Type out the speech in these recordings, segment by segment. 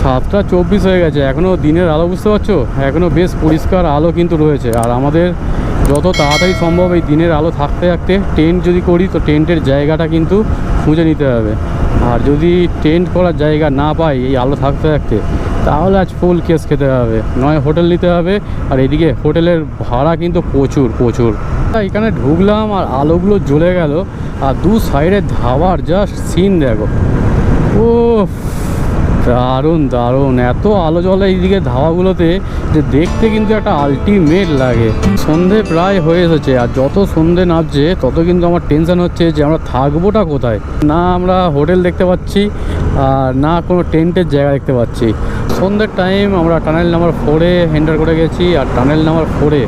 7:24 হয়ে গেছে, এখনও দিনের আলো, বুঝতে পারছো, এখনও বেশ পরিষ্কার আলো কিন্তু রয়েছে। আর আমাদের যত তাড়াতাড়ি সম্ভব এই দিনের আলো থাকতে থাকতে টেন্ট যদি করি তো টেন্টের জায়গাটা কিন্তু খুঁজে নিতে হবে। আর যদি টেন্ট করার জায়গা না পাই এই আলো থাকতে থাকতে, তাহলে আজ ফুল কেস খেতে হবে, নয় হোটেল নিতে হবে। আর এদিকে হোটেলের ভাড়া কিন্তু প্রচুর প্রচুর। এখানে ঢুকলাম আর আলোগুলো জ্বলে গেল, আর দু সাইডে ধাবার জাস্ট সিন দেখো, ও দারুণ দারুণ, এত আলো জ্বলে এইদিকে ধাবাগুলোতে যে দেখতে কিন্তু একটা আলটিমেট লাগে। সন্ধে প্রায় হয়ে এসেছে, আর যত সন্ধে নামছে তত কিন্তু আমার টেনশন হচ্ছে যে আমরা থাকবোটা কোথায়। না আমরা হোটেল দেখতে পাচ্ছি আর না কোনো টেন্টের জায়গা দেখতে পাচ্ছি। সন্ধ্যের টাইম আমরা টানেল নাম্বার 4-এ এন্টার করে গেছি, আর টানেল নাম্বার 4-এ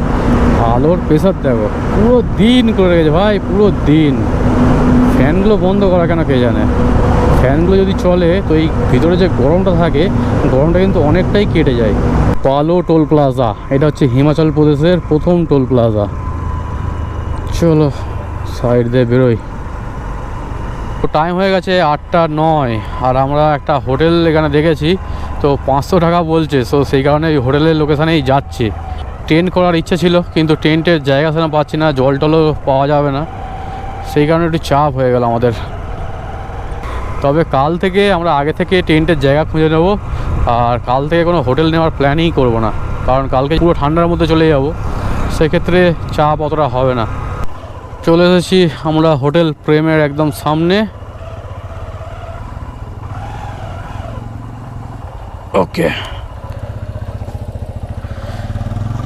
আলোর প্রেসার দেখো, পুরো দিন করে গেছে ভাই, পুরো দিন। ফ্যানগুলো বন্ধ করা কেন কে জানে, ফ্যানগুলো যদি চলে তো এই ভিতরে যে গরমটা থাকে, গরমটা কিন্তু অনেকটাই কেটে যায়। পালো টোল প্লাজা, এটা হচ্ছে হিমাচল প্রদেশের প্রথম টোল প্লাজা। চলো সাইড দিয়ে বেরোই। তো টাইম হয়ে গেছে 8:09, আর আমরা একটা হোটেল এখানে দেখেছি, তো 500 টাকা বলছে। সো সেই কারণে এই হোটেলের লোকেশানেই যাচ্ছি। টেন্ট করার ইচ্ছা ছিল কিন্তু টেন্টের জায়গা সেখানে পাচ্ছি না, জল টলও পাওয়া যাবে না, সেই কারণে একটু চাপ হয়ে গেল আমাদের। তবে কাল থেকে আমরা আগে থেকে টেন্টের জায়গা খুঁজে নেব, আর কাল থেকে কোনো হোটেল নেওয়ার প্ল্যানই করব না, কারণ কালকে পুরো ঠান্ডার মধ্যে চলে যাব, সেক্ষেত্রে চাপ অতটা হবে না। চলে এসেছি আমরা হোটেল প্রেমের একদম সামনে। ওকে,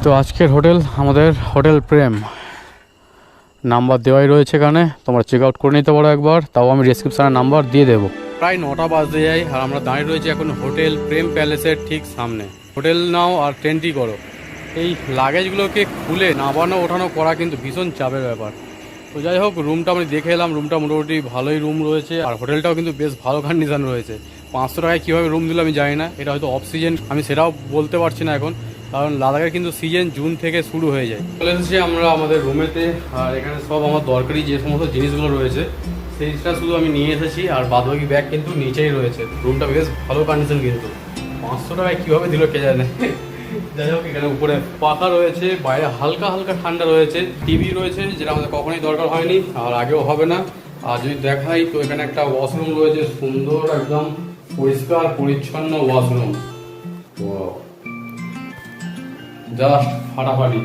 তো আজকের হোটেল আমাদের হোটেল প্রেম, নাম্বার দেওয়াই রয়েছে এখানে, তোমরা চেক আউট করে নিতে পারো একবার, তাও আমি ডেসক্রিপশানে নাম্বার দিয়ে দেবো। প্রায় 9টা বাজতে যাই, আর আমরা দাঁড়িয়ে রয়েছি এখন হোটেল প্রেম প্যালেসের ঠিক সামনে। হোটেল নাও আর টেন্টই করো, এই লাগেজগুলোকে খুলে নামানো ওঠানো করা কিন্তু ভীষণ চাপের ব্যাপার। তো যাই হোক, রুমটা আমি দেখে এলাম, রুমটা মোটামুটি ভালোই রুম রয়েছে, আর হোটেলটাও কিন্তু বেশ ভালো কন্ডিশন রয়েছে। 500 টাকায় কীভাবে রুম দিল আমি জানি না, এটা হয়তো অফ সিজন, আমি সেটাও বলতে পারছি না এখন, কারণ লাদাখের কিন্তু সিজন জুন থেকে শুরু হয়ে যায়। চলে এসেছি আমরা আমাদের রুমেতে, আর এখানে সব আমার দরকারি যে সমস্ত জিনিসগুলো রয়েছে সেইটা শুধু আমি নিয়ে এসেছি, আর বাদবাকি ব্যাগ কিন্তু নিচেই রয়েছে। রুমটা বেশ ভালো কন্ডিশন, কিন্তু 500 টাকায় কীভাবে দিল কে জানে। যাই হোক, এখানে উপরে পাখা রয়েছে, বাইরে হালকা হালকা ঠান্ডা রয়েছে, টিভি রয়েছে যেটা আমাদের কখনোই দরকার হয়নি আর আগেও হবে না। আর যদি দেখাই তো এখানে একটা ওয়াশরুম রয়েছে, সুন্দর একদম পরিষ্কার পরিচ্ছন্ন ওয়াশরুম, জাস্ট ফাটাফাটি।